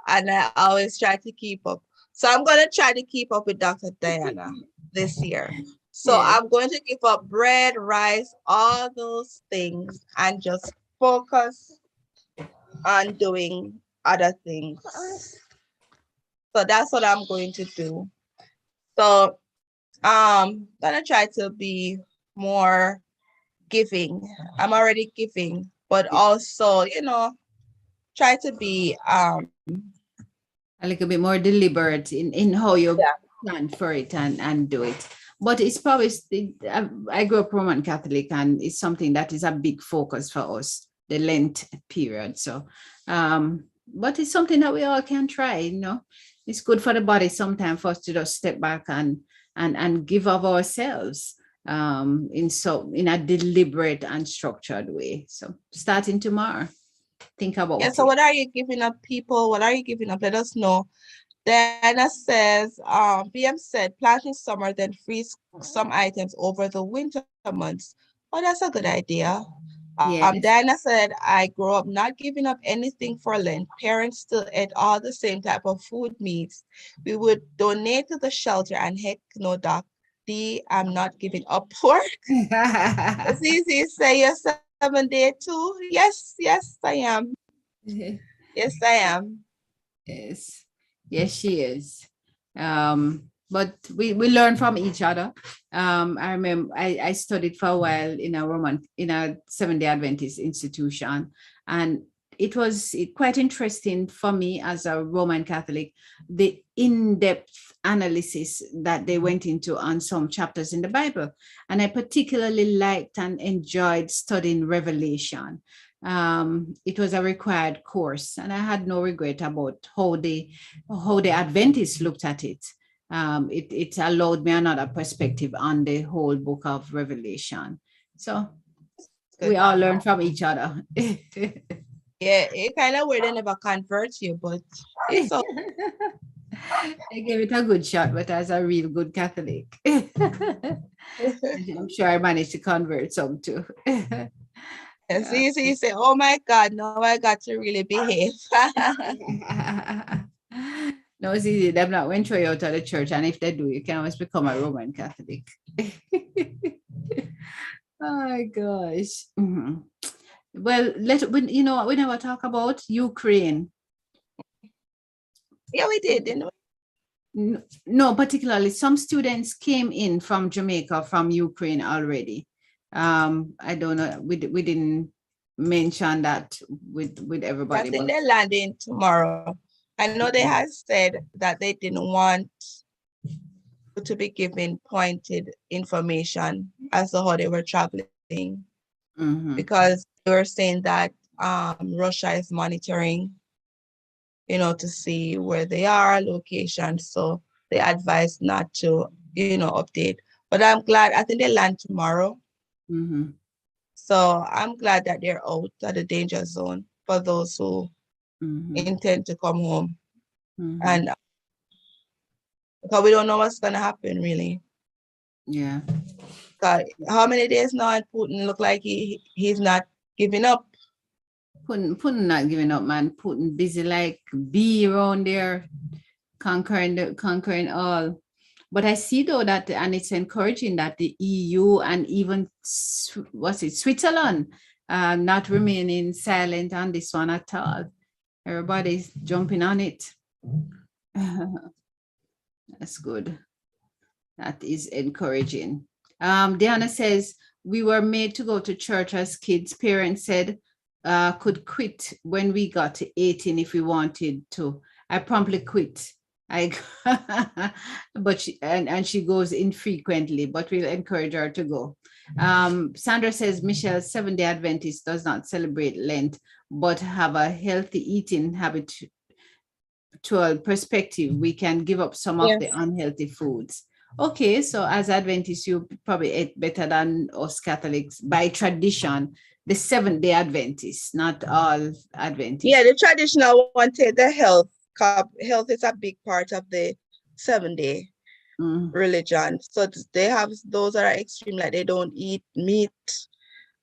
And I always try to keep up. So I'm going to try to keep up with Dr. Diana this year. So
Yeah.
I'm going to give up bread, rice, all those things, and just focus on doing other things. So that's what I'm going to do. So gonna try to be more giving. I'm already giving, but also, try to be
A little bit more deliberate in how you
yeah.
plan for it and do it. But it's probably, I grew up Roman Catholic, and it's something that is a big focus for us, the Lent period. So, but it's something that we all can try, It's good for the body sometimes for us to just step back and give of ourselves in a deliberate and structured way. So starting tomorrow, think about
Yeah, so
it.
what are you giving up, people? What are you giving up? Let us know. Diana says, BM said, plant in summer, then freeze some items over the winter months. Oh, that's a good idea.
Yes.
Diana said, I grew up not giving up anything for Lent. Parents still ate all the same type of food meats. We would donate to the shelter, and heck no, Doc D, I'm not giving up pork. It's easy to say you're 7 day too. Yes, I am. Yes, I am.
Yes, yes, she is. But we learn from each other. I remember I studied for a while in a Seventh-day Adventist institution, and it was quite interesting for me as a Roman Catholic, the in-depth analysis that they went into on some chapters in the Bible. And I particularly liked and enjoyed studying Revelation. It was a required course, and I had no regret about how the Adventists looked at it. It allowed me another perspective on the whole book of Revelation. So
Good.
we all learn from each other.
Yeah, it kind of weird they never convert you, but it's so
I gave it a good shot, but as a real good Catholic, I'm sure I managed to convert some too.
and see, you say, oh my God, now I got to really behave.
No, it's easy. They've not went throw you out of the church, and if they do, you can always become a Roman Catholic. Oh my gosh. Mhm. Well, we never talk about Ukraine.
Yeah, we did, didn't we?
No, particularly some students came in from Jamaica, from Ukraine already. I don't know. We didn't mention that with
I
everybody,
think
but
they're landing tomorrow. I know they had said that they didn't want to be given pointed information as to how they were traveling because they were saying that Russia is monitoring, to see where they are, location. So they advised not to, update. But I'm glad, I think they land tomorrow. So I'm glad that they're out of the danger zone for those who intend to come home. And because we don't know what's going to happen, really.
Yeah.
How many days now and Putin look like he's not giving up?
Putin not giving up, man. Putin busy like bee around there, conquering all. But I see though that, and it's encouraging that the EU and even Switzerland, not remaining silent on this one at all. Everybody's jumping on it. That's good. That is encouraging. Diana says, we were made to go to church as kids. Parents said could quit when we got to 18 if we wanted to. I promptly quit. I but she goes infrequently, but we'll encourage her to go. Sandra says Michelle, Seventh-day Adventist does not celebrate Lent, but have a healthy eating habitual perspective. We can give up some of the
Yes.
unhealthy foods. Okay, so as Adventists, you probably ate better than us Catholics by tradition. The Seventh-day Adventists, not all
Yeah,
Adventists.
the traditional one take the health. Health is a big part of the 7 day
Mm,
religion. So they have those that are extreme, like they don't eat meat,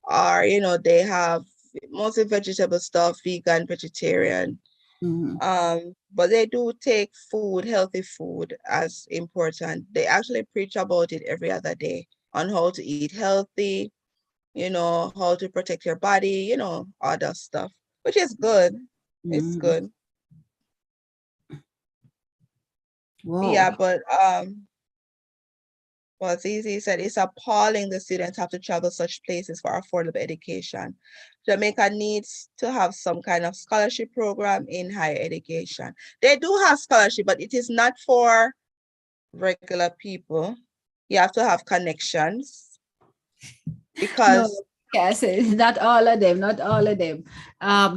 or they have mostly vegetable stuff, vegan, vegetarian.
mhm,
But they do take food, healthy food, as important. They actually preach about it every other day on how to eat healthy, how to protect your body, all that stuff, which is good. It's
mhm.
good.
Whoa.
Yeah, but well, Zizi said it's appalling the students have to travel such places for affordable education. Jamaica needs to have some kind of scholarship program in higher education. They do have scholarship, but it is not for regular people. You have to have connections
No,
because
yes, not all of them, not all of them.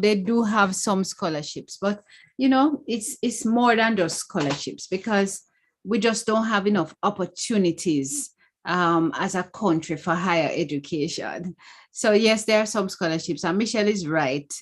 They do have some scholarships, but it's more than just scholarships because we just don't have enough opportunities as a country for higher education. So yes, there are some scholarships, and Michelle is right.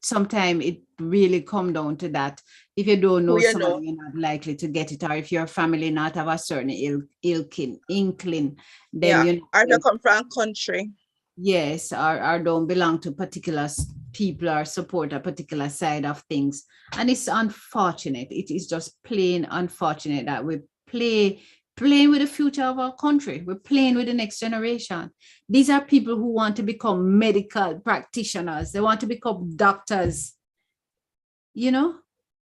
Sometimes it really come down to that. If you don't
who
know
you
somebody,
know,
you're not likely to get it, or if your family not have a certain inkling, then
yeah,
you're not
or to
going.
come from country.
Yes, or don't belong to particular people or support a particular side of things. And it's unfortunate. It is just plain unfortunate that we playing with the future of our country. We're playing with the next generation. These are people who want to become medical practitioners. They want to become doctors, you know,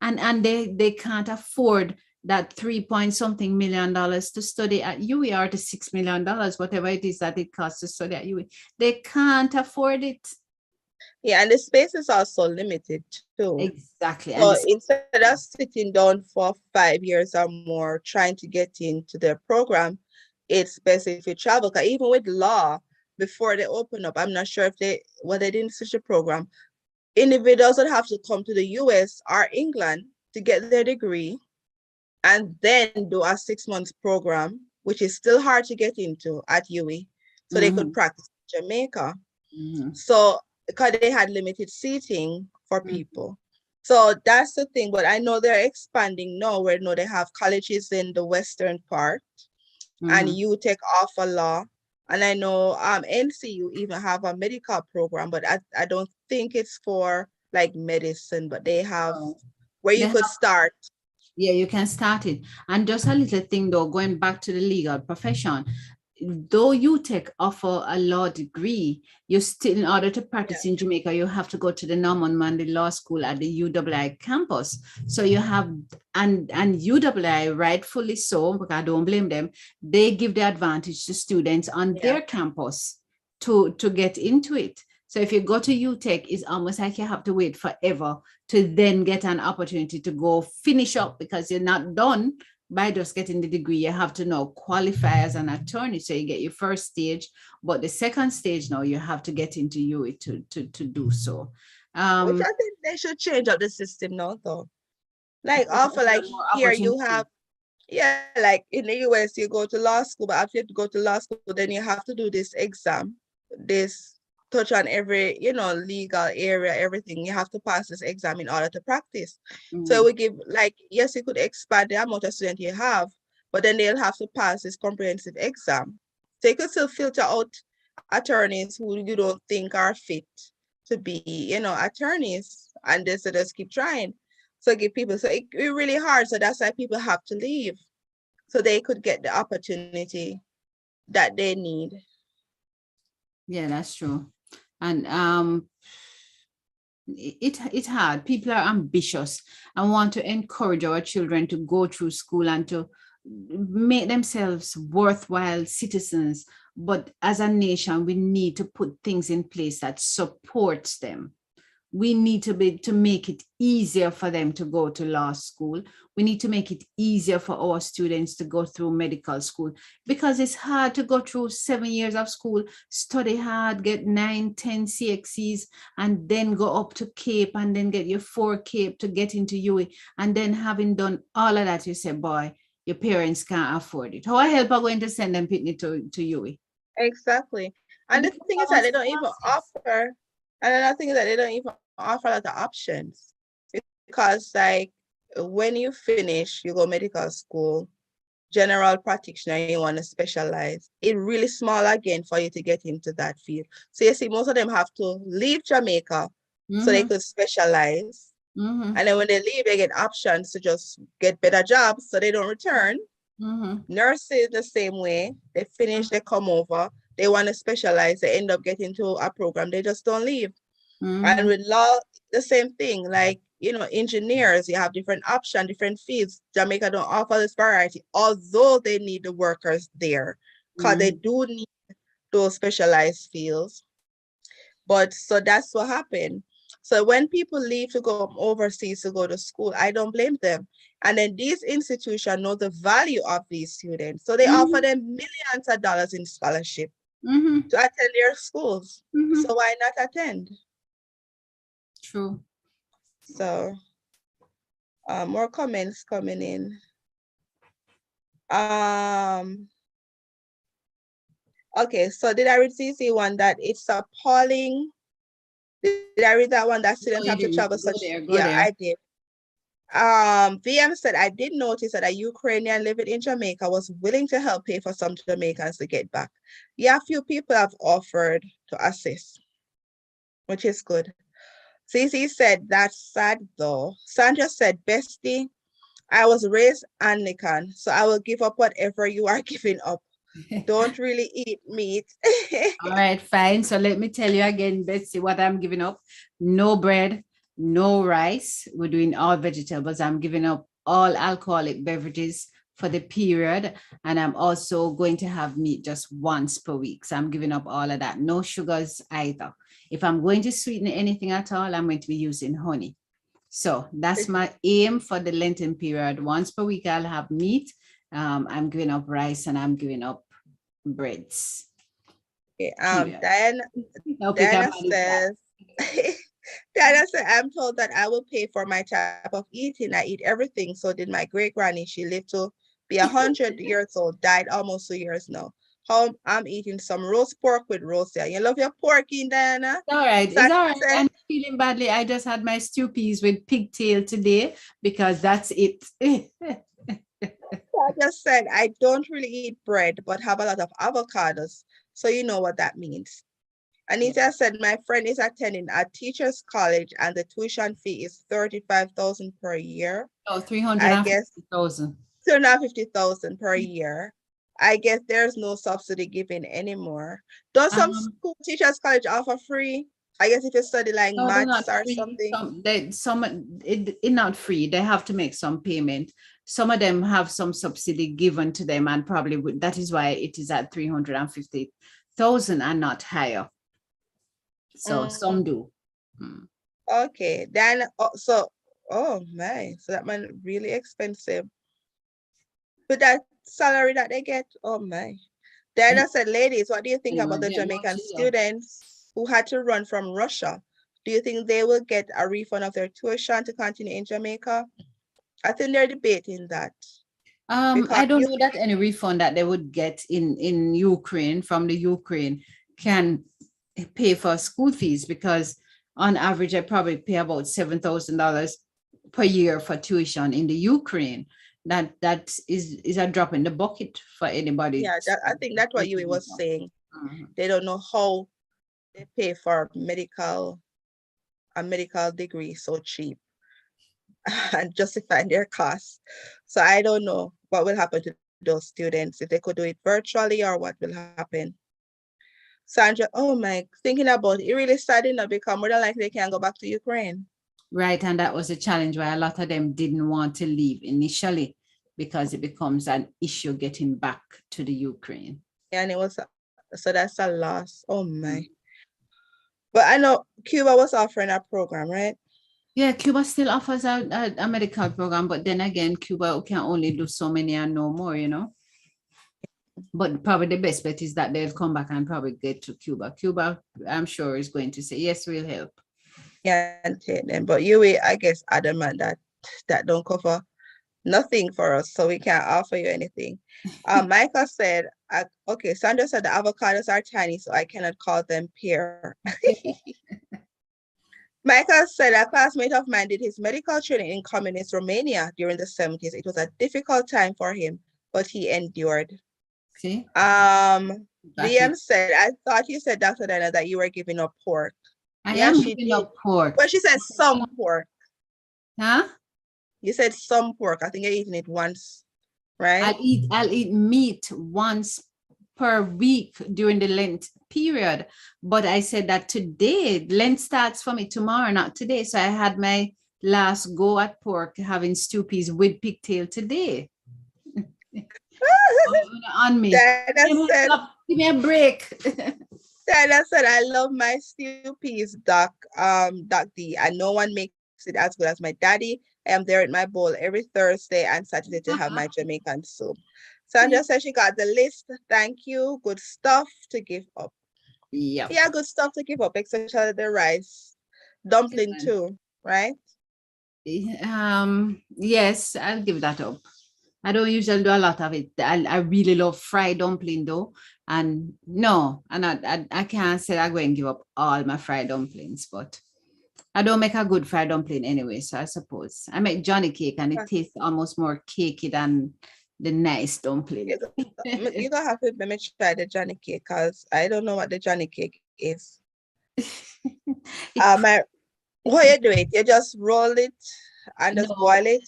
and they can't afford that 3 point something million dollars to study at UE, or the $6 million, whatever it is that it costs to study at UE. They can't afford it.
Yeah, and the space is also limited too.
Exactly. And
So
this,
instead of sitting down for 5 years or more trying to get into their program, it's best if you travel. Because even with law, before they open up, I'm not sure if they didn't switch the program. Individuals would have to come to the US or England to get their degree and then do a 6 months program, which is still hard to get into at UE. So they could
mhm,
practice in Jamaica.
mhm,
So because they had limited seating for
mhm,
people. So that's the thing. But I know they're expanding now where they have colleges in the western part and
mhm.
UTech offer law. And I know NCU even have a medical program, but I don't think it's for like medicine, but they have
So
where
they
you could start.
Yeah, you can start it. And just a little thing though, going back to the legal profession, though you take offer a law degree, you still, in order to
Yeah.
practice in Jamaica, you have to go to the Norman Manley Law School at the UWI campus. So you have, and UWI, rightfully so, because I don't blame them, they give the advantage to students on
Yeah.
their campus to get into it. So if you go to UTech, it's almost like you have to wait forever to then get an opportunity to go finish up, because you're not done by just getting the degree. You have to now qualify as an attorney. So you get your first stage, but the second stage now you have to get into UE to do so.
Which
Um,
I think they should change up the system now though. Like offer like
more
here you have,
opportunity.
yeah, like in the US you go to law school, but after you go to law school, then you have to do this exam, this touch on every, legal area, everything. You have to pass this exam in order to practice. So
Mm,
we give like, yes, you could expand the amount of student you have, but then they'll have to pass this comprehensive exam. So you could still filter out attorneys who you don't think are fit to be, attorneys, and just keep trying. So give people, so it's really hard. So that's why people have to leave so they could get the opportunity that they need.
yeah, that's true. And it's hard. People are ambitious and want to encourage our children to go through school and to make themselves worthwhile citizens. but as a nation, we need to put things in place that supports them. We need to make it easier for them to go to law school. We need to make it easier for our students to go through medical school, because it's hard to go through 7 years of school, study hard, get 9, 10 CXCs, and then go up to Cape and then get your 4 Cape to get into UE. And then having done all of that, you say, boy, your parents can't afford it. How I help are going to send them Pitney to UE?
Exactly. And the thing is that they don't even offer, and another thing is that they don't even offer a lot of options. Because like when you finish, you go medical school, general practitioner, you want to specialize, it really small again for you to get into that field. So you see, most of them have to leave Jamaica so they could specialize. And then when they leave, they get options to just get better jobs so they don't return. Nurses the same way. They finish, they come over, they want to specialize, they end up getting to a program, they just don't leave. And with law, the same thing. Like, you know, engineers, you have different options, different fields. Jamaica don't offer this variety, although they need the workers there, because they do need those specialized fields. But so that's what happened. So when people leave to go overseas to go to school, I don't blame them. And then these institutions know the value of these students. So they offer them millions of dollars in scholarship to attend their schools. So why not attend?
True.
So more comments coming in. Okay, so did I read CC one that it's appalling? Did I read that one that students have to travel such? Yeah, I did. VM said, I did notice that a Ukrainian living in Jamaica was willing to help pay for some Jamaicans to get back. Yeah, a few people have offered to assist, which is good. CC said, that's sad though. Sandra said, bestie, I was raised Anglican, so I will give up whatever you are giving up. Don't really eat meat.
All right, fine. So let me tell you again, Betsy, what I'm giving up. No bread, no rice. We're doing all vegetables. I'm giving up all alcoholic beverages for the period. And I'm also going to have meat just once per week. So I'm giving up all of that. No sugars either. If I'm going to sweeten anything at all, I'm going to be using honey. So that's my aim for the Lenten period. Once per week, I'll have meat. I'm giving up rice and I'm giving up breads.
Okay, Diana says, Diana said, I'm told that I will pay for my type of eating. I eat everything. So did my great granny. She lived to be 100 years old, died almost 2 years now. Home, I'm eating some roast pork with roast. You love your pork in, Diana?
It's all right. It's all right. I'm feeling badly. I just had my stew peas with pigtail today because that's it.
I just said I don't really eat bread, but have a lot of avocados. So you know what that means. Anita said, my friend is attending a teacher's college and the tuition fee is $35,000 per year.
Oh, 350,000.
250,000 per year. I guess there's no subsidy given anymore. Does some school teachers college offer free? I guess if you study like maths or something.
It's not free. They have to make some payment. Some of them have some subsidy given to them, and probably that is why it is at 350,000 and not higher. So some do.
Okay, then oh my, so that man really expensive. But that salary that they get, oh my. Then I said, ladies, what do you think about the Jamaican students who had to run from Russia? Do you think they will get a refund of their tuition to continue in Jamaica? I think they're debating that.
I don't know that any refund that they would get in Ukraine from the Ukraine can pay for school fees, because on average, I probably pay about $7,000 per year for tuition in the Ukraine. That is a drop in the bucket for anybody.
Yeah, I think that's what you was saying. They don't know how they pay for a medical degree so cheap and justifying their costs. So I don't know what will happen to those students, if they could do it virtually or what will happen. Sandra, oh my, thinking about it really starting to become more than likely they can go back to Ukraine.
Right, and that was a challenge why a lot of them didn't want to leave initially, because it becomes an issue getting back to the Ukraine.
And it was So that's a loss. Oh my.
Mm.
But I know Cuba was offering a program, right?
Yeah, Cuba still offers a medical program, but then again, Cuba can only do so many and no more, you know. But probably the best bet is that they'll come back and probably get to Cuba. Cuba, I'm sure, is going to say, yes, we'll help.
Yeah, and take them. But you, I guess, adamant that don't cover nothing for us, so we can't offer you anything. Michael said, okay, Sandra said the avocados are tiny, so I cannot call them pear. Michael said a classmate of mine did his medical training in communist Romania during the 70s. It was a difficult time for him, but he endured.
See?
VM said, I thought you said, Dr. Dana, that you were giving up pork.
I
Yeah,
am
she
giving
did.
up pork.
But she said some pork.
Huh?
You said some pork. I think you're eating it once, right?
I'll eat meat once per week during the Lent period. But I said that today, Lent starts for me tomorrow, not today. So I had my last go at pork, having stew peas with pigtail today. On me. Give me a break.
Dana said, I love my stew peas, Doc D, and no one makes it as good as my daddy. I am there at my bowl every Thursday and Saturday to have my Jamaican soup. Sandra said she got the list. Thank you. Good stuff to give up.
Yep.
Yeah, good stuff to give up, especially the rice. Dumpling too, right?
Yes, I'll give that up. I don't usually do a lot of it. I really love fried dumpling though. And no, and I can't say I'm going to give up all my fried dumplings, but I don't make a good fried dumpling anyway. So I suppose I make Johnny cake and it tastes almost more cakey than the nice dumpling.
You're gonna have to let me try the Johnny cake because I don't know what the Johnny cake is. What you do it? You just roll it and just boil it?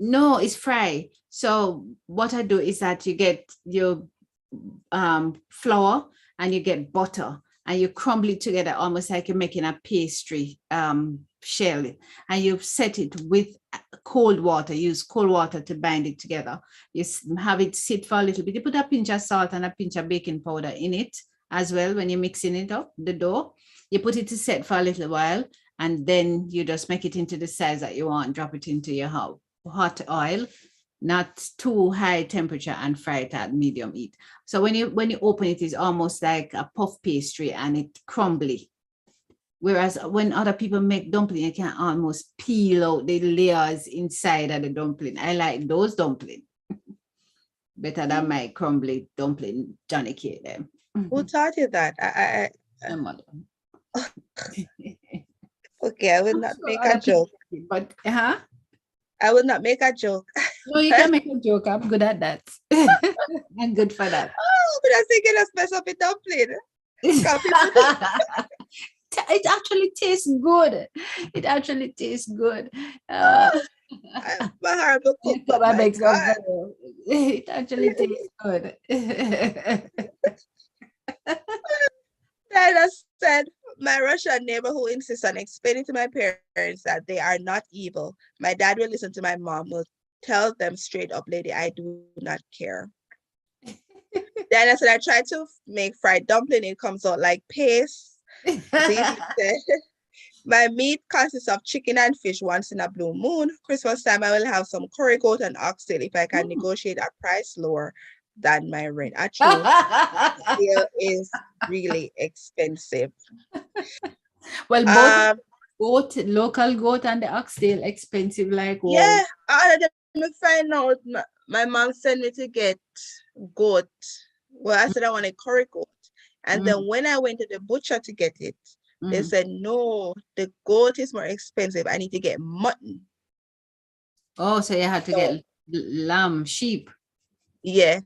No, it's fry. So what I do is that you get your flour and you get butter and you crumble it together almost like you're making a pastry shell, and you set it with cold water. Use cold water to bind it together. You have it sit for a little bit. You put a pinch of salt and a pinch of baking powder in it as well when you're mixing it up, the dough. You put it to set for a little while, and then you just make it into the size that you want, drop it into your hot oil, not too high temperature, and fry it at medium heat. So when you open it, it's almost like a puff pastry and it crumbly. Whereas when other people make dumpling, you can almost peel out the layers inside of the dumpling. I like those dumplings better than my crumbly dumpling Johnny cake.
Who taught you that?
My mother.
Okay, I will not make a joke.
But
I will not make a joke.
No, you can make a joke. I'm good at that. I'm good for that.
Oh, but I think it just mess up a dumpling.
It actually tastes good. It actually tastes good.
My horrible cook, but my God.
It actually tastes good.
I said, my Russian neighbor who insists on explaining to my parents that they are not evil. My dad will listen to my mom, will tell them straight up, lady, I do not care. Then I said, I tried to make fried dumpling. It comes out like paste. My meat consists of chicken and fish once in a blue moon. Christmas time, I will have some curry goat and oxtail if I can negotiate a price lower than my rent. Actually, it is really expensive.
Well, both local goat and the oxtail expensive like what?
Yeah, I find out. My mom sent me to get goat. Well, I said I want a curry goat. And then when I went to the butcher to get it, they said, no, the goat is more expensive. I need to get mutton.
Oh, so you had to get lamb, sheep.
Yeah.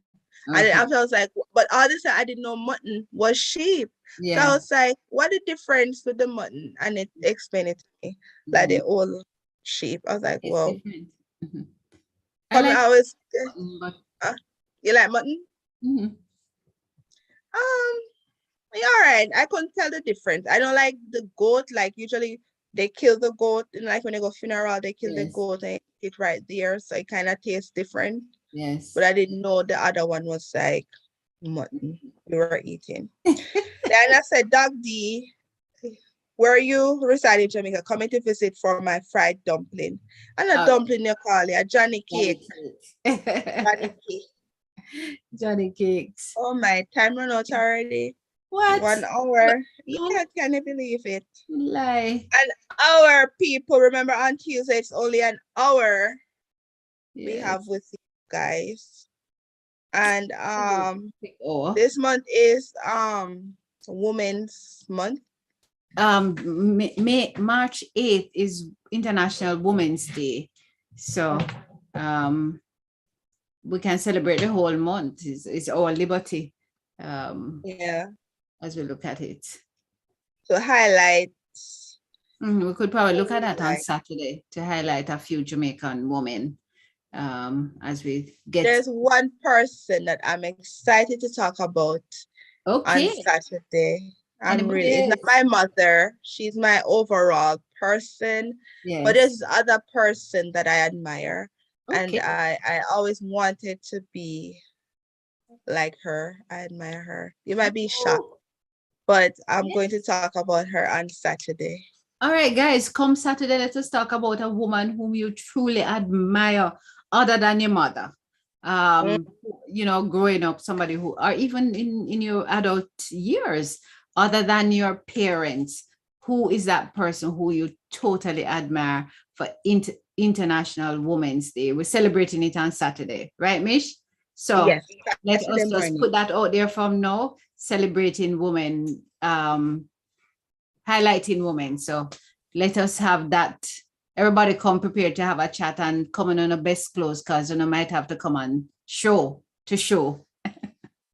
Okay. And then after I was like, but all this time I didn't know mutton was sheep. Yeah. So I was like, what the difference with the mutton? And it explained it to me, like the old sheep. I was like, it's whoa. I like always, mutton, but... you like mutton? Yeah, all right. I couldn't tell the difference. I don't like the goat. Like usually they kill the goat, and like when they go funeral, they kill the goat and eat it right there. So it kind of tastes different.
Yes.
But I didn't know the other one was like mutton we were eating. Then I said, Doug D, where you reside in Jamaica, coming to visit for my fried dumpling. And a
Okay.
dumpling you call it, a Johnny
Johnny
cake.
cakes.
Johnny cake.
Johnny cakes.
Oh my, time run out already.
What?
1 hour.
Oh,
Yeah, can you believe it?
lie.
An hour, people. Remember on Tuesday, it's only an hour we
Yes.
have with you guys. And
Oh.
this month is Women's Month.
March 8th is International Women's Day. So we can celebrate the whole month. It's our liberty.
Yeah.
As we look at it.
So highlight.
We could probably look at that on
Like,
Saturday to highlight a few Jamaican women as we get.
there's one person that I'm excited to talk about on Saturday. It's not my mother. She's my overall person.
Yes.
But there's other person that I admire.
Okay.
And I always wanted to be like her. I admire her. You might be shocked, but I'm going to talk about her on Saturday.
All right, guys, come Saturday, let us talk about a woman whom you truly admire other than your mother. You know, growing up, somebody who, or even in your adult years, other than your parents, who is that person who you totally admire for International Women's Day? We're celebrating it on Saturday, right, Mish? So
yes,
let us just put that out there from now, celebrating women, highlighting women. So let us have that. Everybody come prepared to have a chat and come on the best clothes because you know might have to come on show.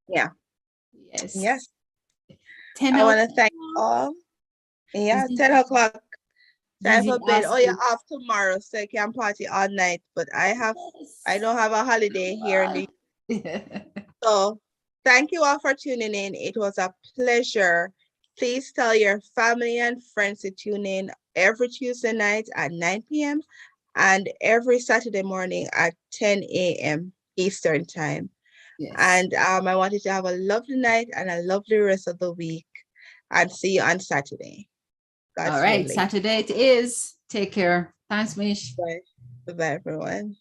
Yeah.
Yes.
Yes.
10
I want to thank all. Yeah, 10 o'clock. Time for bed. Oh, you're off tomorrow, so you can party all night. But I don't have a holiday here in the So thank you all for tuning in. It was a pleasure. Please tell your family and friends to tune in every Tuesday night at 9 p.m. and every Saturday morning at 10 a.m. Eastern time. Yes. And I want you to have a lovely night and a lovely rest of the week. And see you on Saturday.
All right, Saturday it is. Take care. Thanks, Mish.
Bye. Bye-bye, everyone.